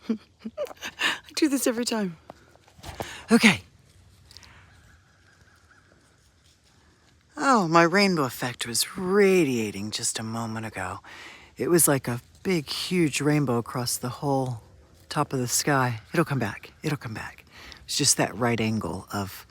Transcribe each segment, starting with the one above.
I do this every time. Okay. Oh, my rainbow effect was radiating just a moment ago. It was like a big, huge rainbow across the whole top of the sky. It'll come back. It'll come back. It's just that right angle of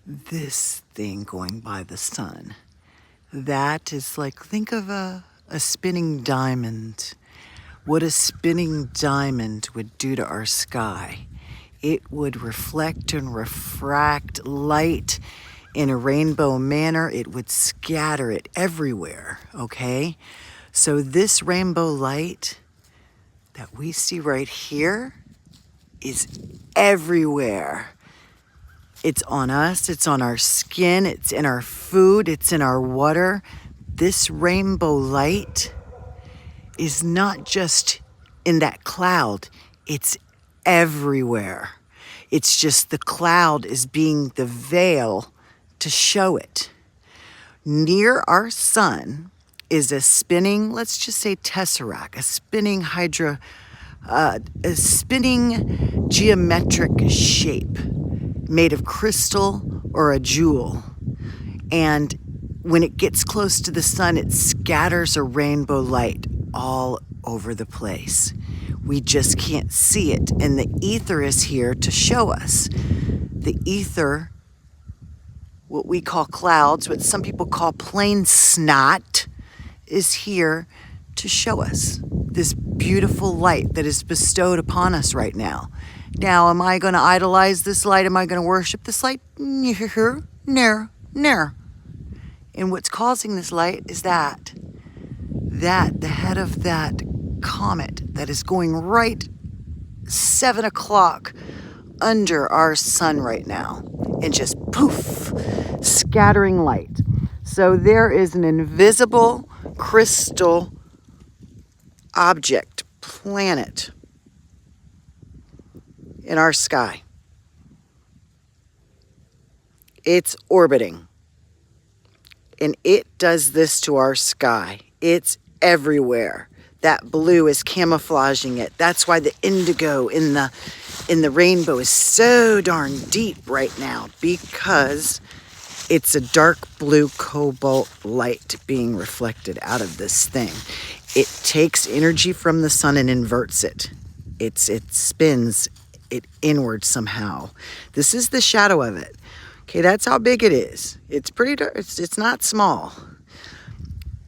this thing going by the sun. That is like, think of a spinning diamond. What a spinning diamond would do to our sky. It would reflect and refract light in a rainbow manner. It would scatter it everywhere, okay? So this rainbow light that we see right here is everywhere. It's on us, it's on our skin, it's in our food, it's in our water. This rainbow light is not just in that cloud, it's everywhere. It's just the cloud is being the veil to show it. Near our sun is a spinning, let's just say tesseract, a spinning geometric shape made of crystal or a jewel. And when it gets close to the sun, it scatters a rainbow light all over the place. We just can't see it. And the ether is here to show us. The ether, what we call clouds, what some people call plain snot, is here to show us this beautiful light that is bestowed upon us right now. Now, am I going to idolize this light? Am I going to worship this light? No. And what's causing this light is that the head of that comet that is going right 7 o'clock under our sun right now and just poof, scattering light. So there is an invisible crystal object, planet, in our sky. It's orbiting. And it does this to our sky. It's everywhere. That blue is camouflaging it. That's why the indigo in the rainbow is so darn deep right now, because it's a dark blue cobalt light being reflected out of this thing. It takes energy from the sun and inverts it. It spins it inward somehow. This is the shadow of it. Okay, that's how big it is. It's pretty dark. It's not small.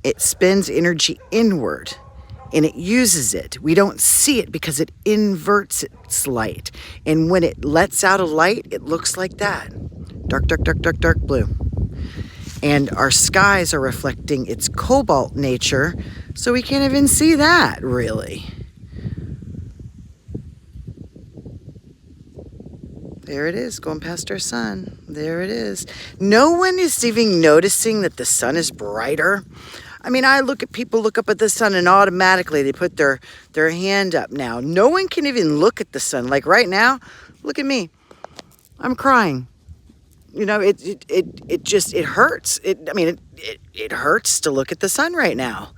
It spins energy inward and it uses it. We don't see it because it inverts its light. And when it lets out a light, it looks like that. Dark blue. And our skies are reflecting its cobalt nature, so we can't even see that, really. There it is, going past our sun. There it is. No one is even noticing that the sun is brighter. I mean, people look up at the sun and automatically they put their hand up now. No one can even look at the sun. Like right now, look at me. I'm crying. You know, it hurts. It hurts to look at the sun right now.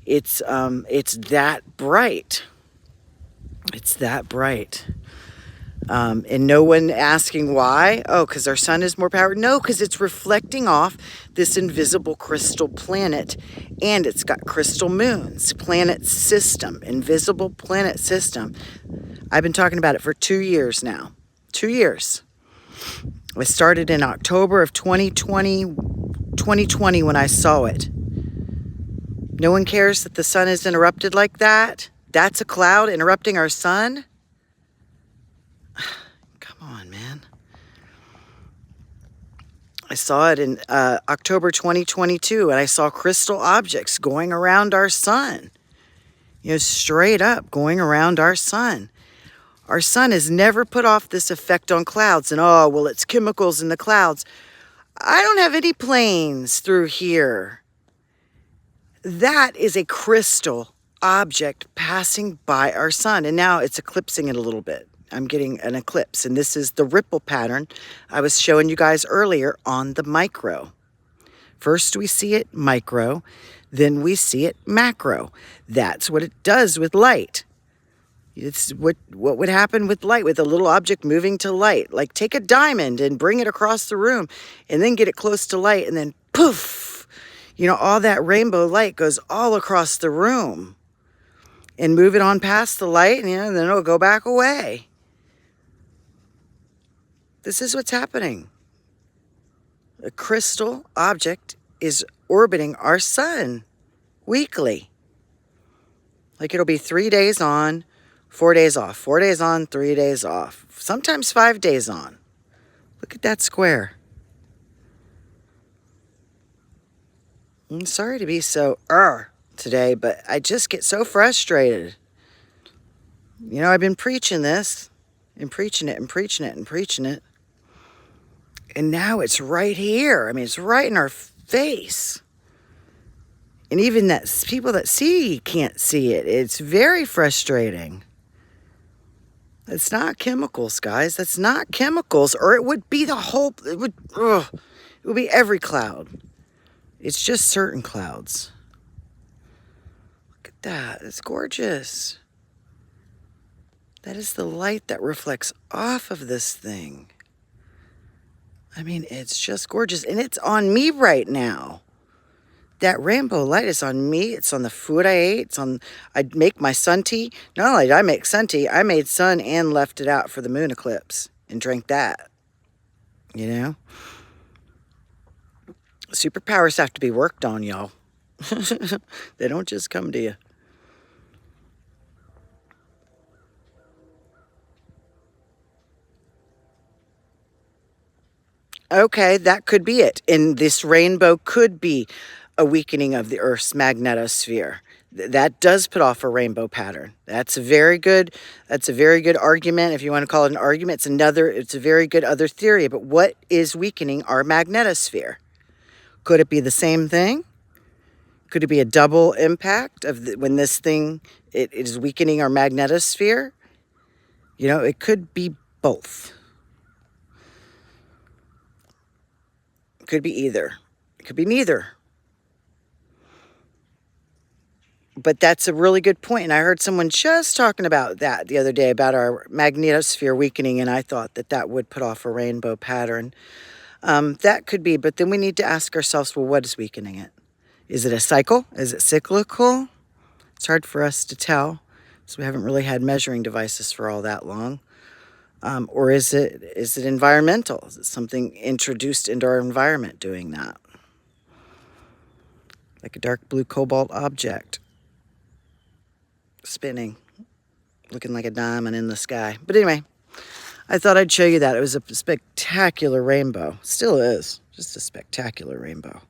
It's that bright. It's that bright. And no one asking why. Oh, because our sun is more powerful. No, because it's reflecting off this invisible crystal planet, and it's got crystal moons, planet system, invisible planet system. I've been talking about it for 2 years now. 2 years. I started in October of 2020 when I saw it. No one cares that the sun is interrupted like that. That's a cloud interrupting our sun. Come on, man. I saw it in October 2022, and I saw crystal objects going around our sun. You know, straight up going around our sun. Our sun has never put off this effect on clouds, and oh, well, it's chemicals in the clouds. I don't have any planes through here. That is a crystal object passing by our sun, and now it's eclipsing it a little bit. I'm getting an eclipse, and this is the ripple pattern I was showing you guys earlier on the micro. First we see it micro, then we see it macro. That's what it does with light. It's what would happen with light, with a little object moving to light. Like take a diamond and bring it across the room and then get it close to light and then poof, all that rainbow light goes all across the room and move it on past the light and then it'll go back away. This is what's happening. A crystal object is orbiting our sun weekly. Like it'll be 3 days on, 4 days off, 4 days on, 3 days off, sometimes 5 days on. Look at that square. I'm sorry to be so today, but I just get so frustrated. I've been preaching this and preaching it and preaching it and preaching it. And now it's right here. I mean, it's right in our face. And even that people that see can't see it. It's very frustrating. It's not chemicals, guys. That's not chemicals. Or it would be it would be every cloud. It's just certain clouds. Look at that. It's gorgeous. That is the light that reflects off of this thing. I mean, it's just gorgeous. And it's on me right now. That rainbow light is on me. It's on the food I ate. I make my sun tea. Not only did I make sun tea, I made sun and left it out for the moon eclipse and drank that. Superpowers have to be worked on, y'all. They don't just come to you. Okay, that could be it. And this rainbow could be a weakening of the Earth's magnetosphere. That does put off a rainbow pattern. That's a very good argument. If you want to call it an argument, it's a very good other theory. But what is weakening our magnetosphere? Could it be the same thing? Could it be a double impact of when this thing it is weakening our magnetosphere? It could be both. It could be either. It could be neither. But that's a really good point. And I heard someone just talking about that the other day, about our magnetosphere weakening, and I thought that would put off a rainbow pattern. That could be, but then we need to ask ourselves, well, what is weakening it? Is it a cycle? Is it cyclical? It's hard for us to tell, so we haven't really had measuring devices for all that long. Or is it environmental? Is it something introduced into our environment doing that? Like a dark blue cobalt object spinning, looking like a diamond in the sky. But anyway, I thought I'd show you that. It was a spectacular rainbow. Still is. Just a spectacular rainbow.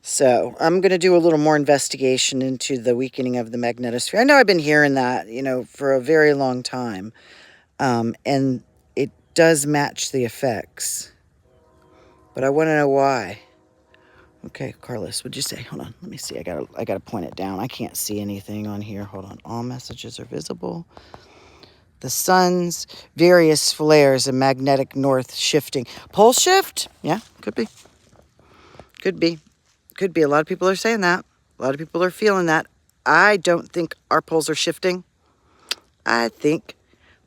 So I'm going to do a little more investigation into the weakening of the magnetosphere. I know I've been hearing that, for a very long time. And it does match the effects. But I want to know why. Okay, Carlos, what'd you say? Hold on. Let me see. I gotta point it down. I can't see anything on here. Hold on. All messages are visible. The sun's various flares of magnetic north shifting. Pole shift? Yeah, could be. Could be. Could be. A lot of people are saying that. A lot of people are feeling that. I don't think our poles are shifting. I think,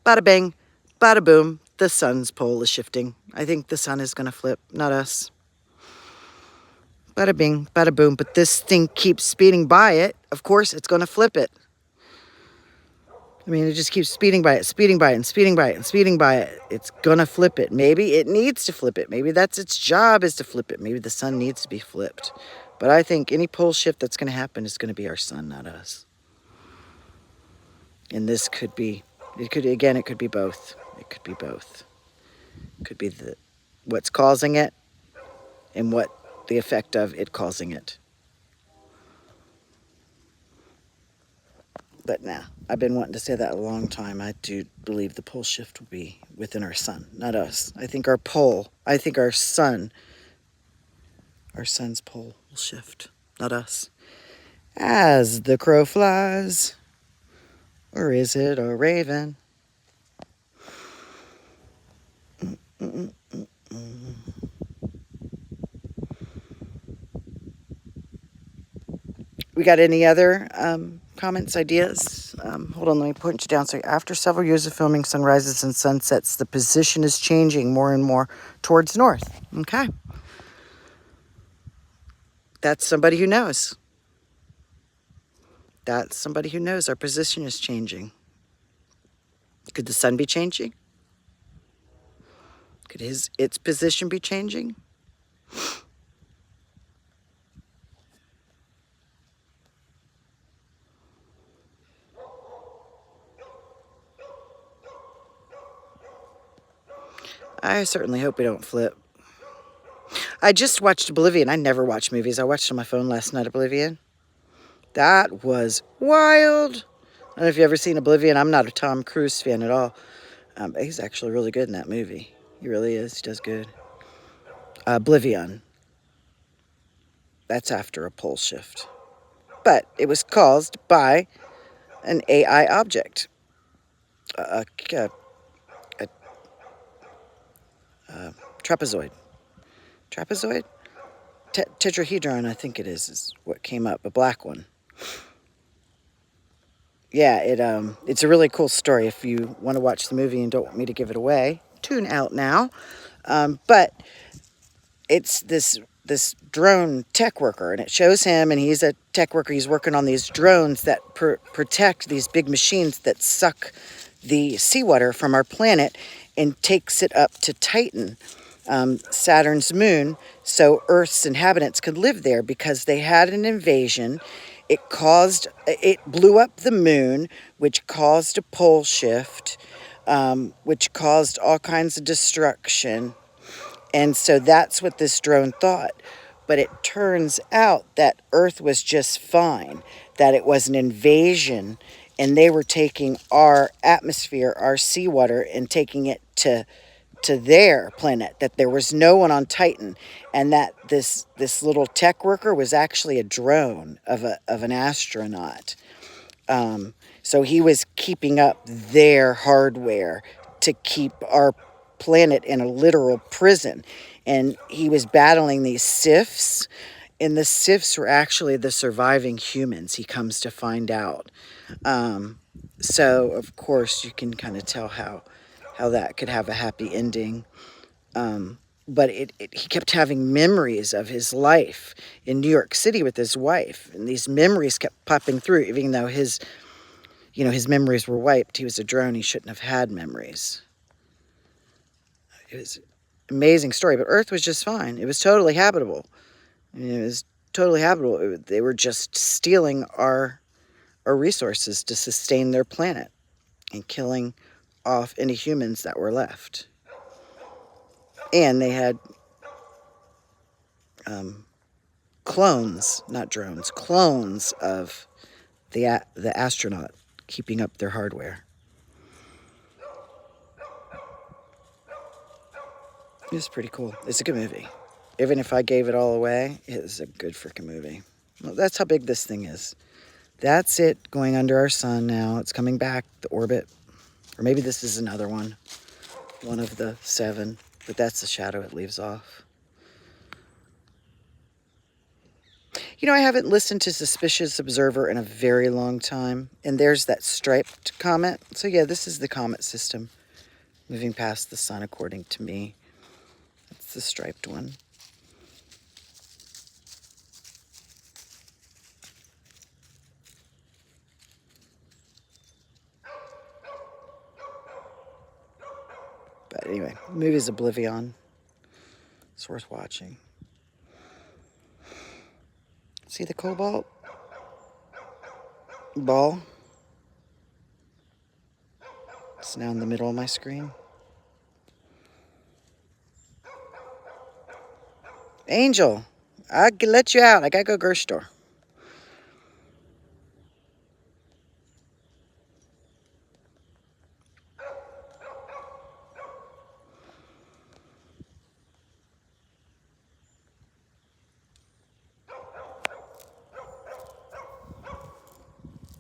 bada bang, bada boom, the sun's pole is shifting. I think the sun is going to flip, not us. Bada bing, bada boom. But this thing keeps speeding by it. Of course, it's going to flip it. I mean, it just keeps speeding by it, speeding by it, and speeding by it, and speeding by it. It's going to flip it. Maybe it needs to flip it. Maybe that's its job, is to flip it. Maybe the sun needs to be flipped. But I think any pole shift that's going to happen is going to be our sun, not us. And this could be, it could be both. It could be both. It could be what's causing it and what the effect of it causing it. But now, I've been wanting to say that a long time. I do believe the pole shift will be within our sun, not us. I think our sun's pole will shift, not us. As the crow flies. Or is it a raven? We got any other comments, ideas? Hold on, let me point you down. So after several years of filming sunrises and sunsets, the position is changing more and more towards north. Okay. That's somebody who knows. That's somebody who knows our position is changing. Could the sun be changing? Could its position be changing? I certainly hope we don't flip. I just watched Oblivion. I never watch movies. I watched on my phone last night, Oblivion. That was wild. I don't know if you've ever seen Oblivion. I'm not a Tom Cruise fan at all. But he's actually really good in that movie. He really is. He does good. Oblivion. That's after a pole shift. But it was caused by an AI object. A trapezoid. Trapezoid? Tetrahedron, I think it is what came up. A black one. Yeah, it's a really cool story. If you want to watch the movie and don't want me to give it away, tune out now. But it's this drone tech worker, and it shows him, and he's a tech worker. He's working on these drones that protect these big machines that suck the seawater from our planet and takes it up to Titan, Saturn's moon, so Earth's inhabitants could live there, because they had an invasion. It blew up the moon, which caused a pole shift, which caused all kinds of destruction. And so that's what this drone thought. But it turns out that Earth was just fine, that it was an invasion, and they were taking our atmosphere, our seawater, and taking it to their planet, that there was no one on Titan, and that this little tech worker was actually a drone of an astronaut. So he was keeping up their hardware to keep our planet in a literal prison, and he was battling these Siths, and the Siths were actually the surviving humans, he comes to find out. So of course you can kind of tell how that could have a happy ending. But he kept having memories of his life in New York City with his wife, and these memories kept popping through, even though his memories were wiped. He was a drone. He shouldn't have had memories. It was an amazing story, but Earth was just fine. It was totally habitable. It was totally habitable. They were just stealing our resources to sustain their planet and killing off any humans that were left. And they had clones, not drones, clones of the astronaut keeping up their hardware. It was pretty cool. It's a good movie. Even if I gave it all away, it was a good freaking movie. Well, that's how big this thing is. That's it going under our sun now. It's coming back, the orbit. Or maybe this is another one. One of the 7. But that's the shadow it leaves off. I haven't listened to Suspicious Observer in a very long time. And there's that striped comet. So yeah, this is the comet system. Moving past the sun, according to me. That's the striped one. But anyway, the movie's Oblivion. It's worth watching. See the cobalt ball? It's now in the middle of my screen. Angel, I can let you out. I gotta go grocery store.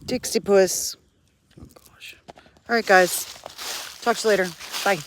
Dixie Puss. Oh gosh. All right, guys. Talk to you later. Bye.